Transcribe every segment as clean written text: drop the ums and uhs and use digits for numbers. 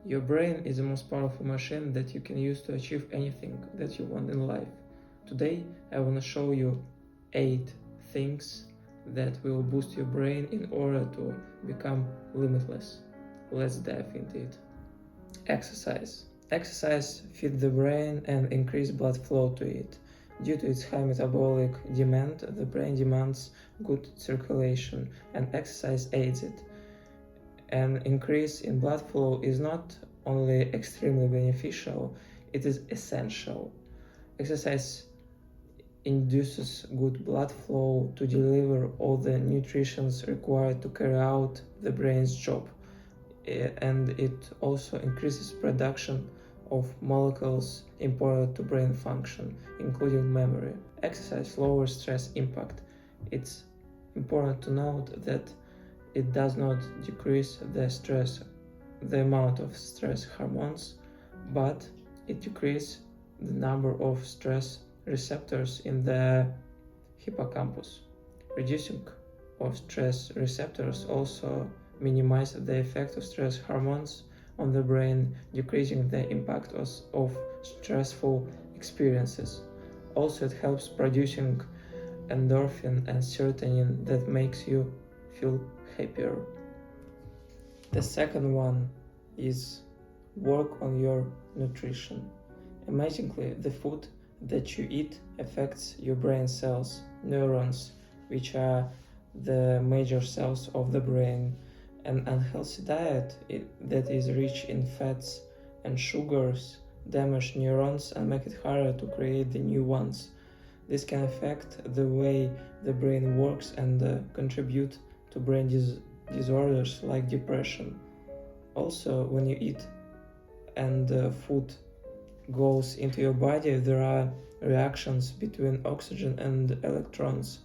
Your brain is the most powerful machine that you can use to achieve anything that you want in life. Today, I want to show you 8 things that will boost your brain in order to become limitless. Let's dive into it. Exercise. Exercise feeds the brain and increase blood flow to it. Due to its high metabolic demand, the brain demands good circulation, and exercise aids it. An increase in blood flow is not only extremely beneficial, it is essential. Exercise induces good blood flow to deliver all the nutrition required to carry out the brain's job, and it also increases production of molecules important to brain function, including memory. Exercise lowers stress impact. It's important to note that it does not decrease the amount of stress hormones, but it decreases the number of stress receptors in the hippocampus. Reducing of stress receptors also minimizes the effect of stress hormones on the brain, decreasing the impact of stressful experiences. Also, it helps producing endorphin and serotonin that makes you feel happier. The second one is work on your nutrition. Amazingly, the food that you eat affects your brain cells, neurons, which are the major cells of the brain. An unhealthy diet that is rich in fats and sugars damage neurons and make it harder to create the new ones. This can affect the way the brain works and contribute to brain disorders like depression. Also, when you eat and food goes into your body, there are reactions between oxygen and electrons,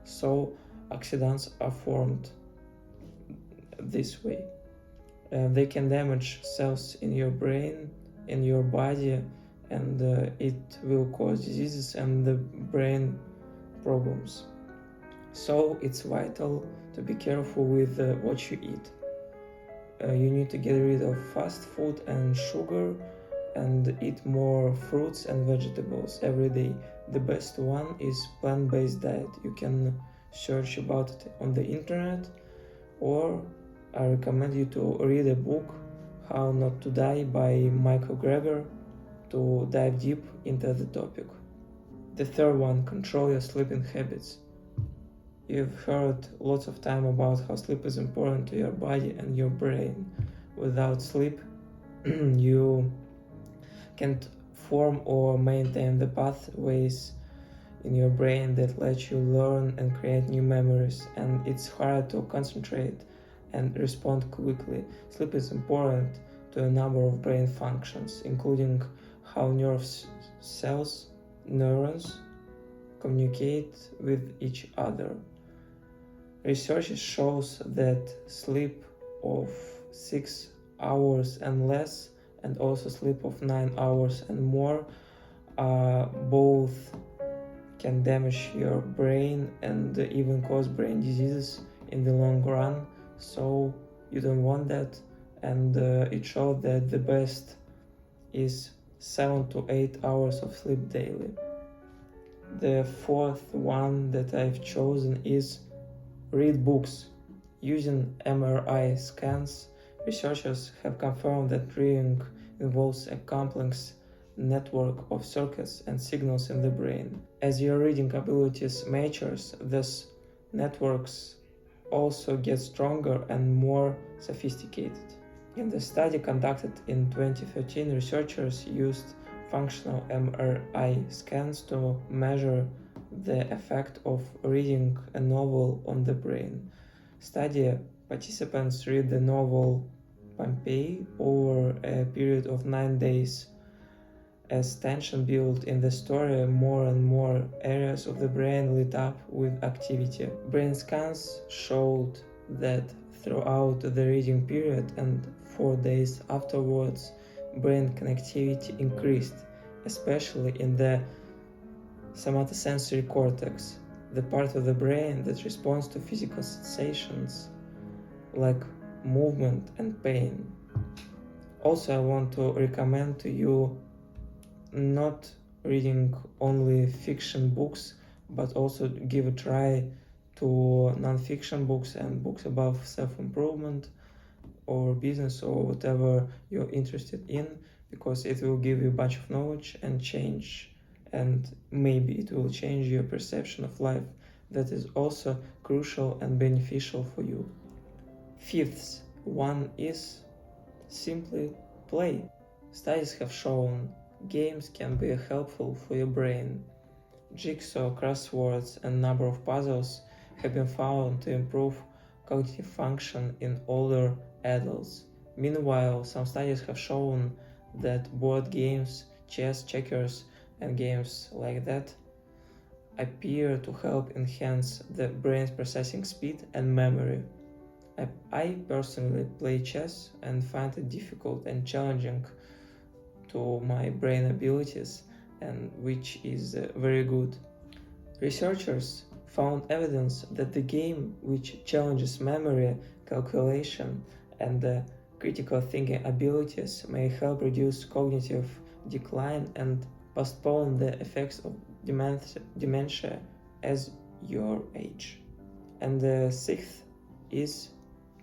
so oxidants are formed this way. They can damage cells in your brain, in your body, and it will cause diseases and the brain problems. So it's vital to be careful with what you eat. You need to get rid of fast food and sugar and eat more fruits and vegetables every day. The best one is plant-based diet. You can search about it on the internet, or I recommend you to read a book, How Not to Die by Michael Greger, to dive deep into the topic. The third one, control your sleeping habits. You've heard lots of time about how sleep is important to your body and your brain. Without sleep, you can't form or maintain the pathways in your brain that let you learn and create new memories, and it's hard to concentrate and respond quickly. Sleep is important to a number of brain functions, including how nerve cells, neurons, communicate with each other. Research shows that sleep of 6 hours and less, and also sleep of 9 hours and more, both can damage your brain and even cause brain diseases in the long run. So you don't want that, and it showed that the best is 7 to 8 hours of sleep daily. The fourth one that I've chosen is read books. Using MRI scans, researchers have confirmed that reading involves a complex network of circuits and signals in the brain. As your reading abilities matures, these networks also get stronger and more sophisticated. In the study conducted in 2013, researchers used functional MRI scans to measure the effect of reading a novel on the brain. Study participants read the novel Pompeii over a period of 9 days. As tension built in the story, more and more areas of the brain lit up with activity. Brain scans showed that throughout the reading period and 4 days afterwards, brain connectivity increased, especially in the somatosensory cortex, the part of the brain that responds to physical sensations like movement and pain. Also, I want to recommend to you not reading only fiction books, but also give a try to non-fiction books and books about self-improvement or business or whatever you're interested in, because it will give you a bunch of knowledge and change, and maybe it will change your perception of life. That is also crucial and beneficial for you. Fifth one is simply play. Studies have shown games can be helpful for your brain. Jigsaw, crosswords, and number of puzzles have been found to improve cognitive function in older adults. Meanwhile, some studies have shown that board games, chess, checkers, and games like that appear to help enhance the brain's processing speed and memory. I personally play chess and find it difficult and challenging to my brain abilities, and which is very good. Researchers found evidence that the game which challenges memory, calculation, and critical thinking abilities may help reduce cognitive decline and postpone the effects of dementia as you age. And the sixth is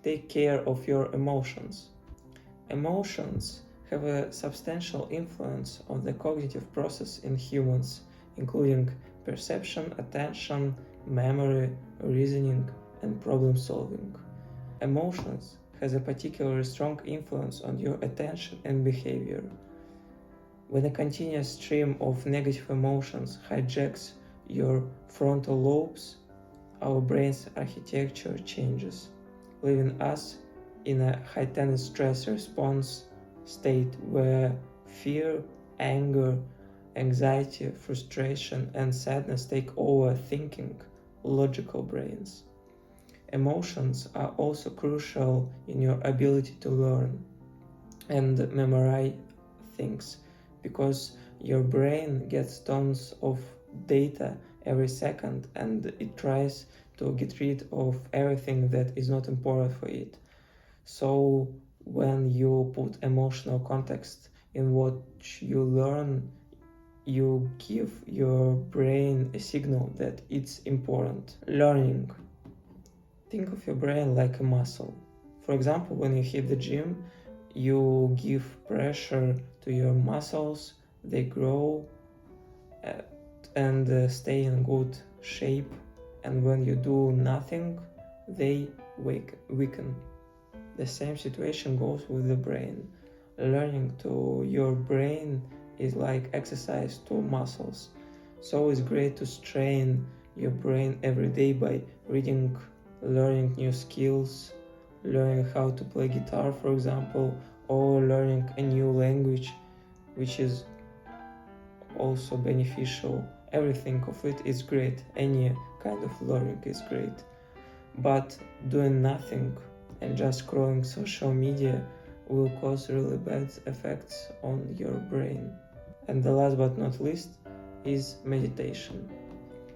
take care of your emotions. Emotions have a substantial influence on the cognitive process in humans, including perception, attention, memory, reasoning, and problem solving. Emotions has a particularly strong influence on your attention and behavior. When a continuous stream of negative emotions hijacks your frontal lobes, our brain's architecture changes, leaving us in a heightened stress response state where fear, anger, anxiety, frustration, and sadness take over thinking, logical brains. Emotions are also crucial in your ability to learn and memorize things, because your brain gets tons of data every second and it tries to get rid of everything that is not important for it. So when you put emotional context in what you learn, you give your brain a signal that it's important. Learning. Think of your brain like a muscle. For example, when you hit the gym, you give pressure to your muscles, they grow and stay in good shape, and when you do nothing, they weaken. The same situation goes with the brain. Learning to your brain is like exercise to muscles. So it's great to strain your brain every day by reading, learning new skills, learning how to play guitar, for example, or learning a new language, which is also beneficial. Everything of it is great. Any kind of learning is great. But doing nothing and just scrolling social media will cause really bad effects on your brain. And the last but not least is meditation.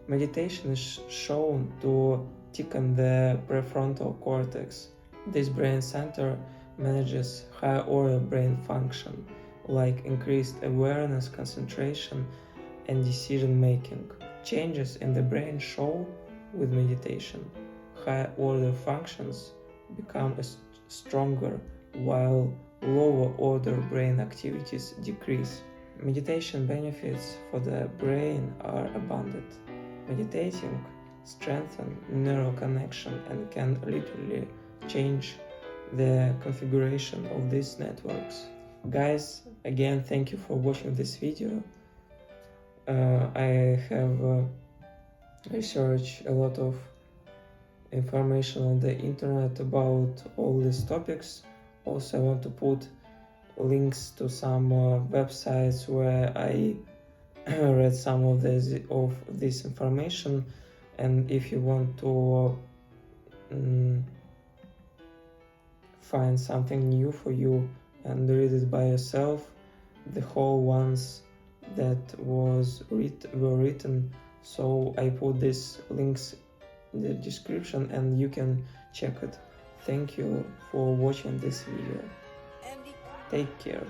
Meditation is shown to thicken the prefrontal cortex. This brain center manages higher order brain function, like increased awareness, concentration, and decision making. Changes in the brain show with meditation. Higher order functions become stronger, while lower order brain activities decrease. Meditation benefits for the brain are abundant. Meditating strengthens neural connection and can literally change the configuration of these networks. Guys, again, thank you for watching this video. I have researched a lot of information on the internet about all these topics. Also, I want to put links to some websites where I read some of this information, and if you want to find something new for you and read it by yourself, the whole ones that were written, so I put these links in the description and you can check it. Thank you for watching this video. Take care.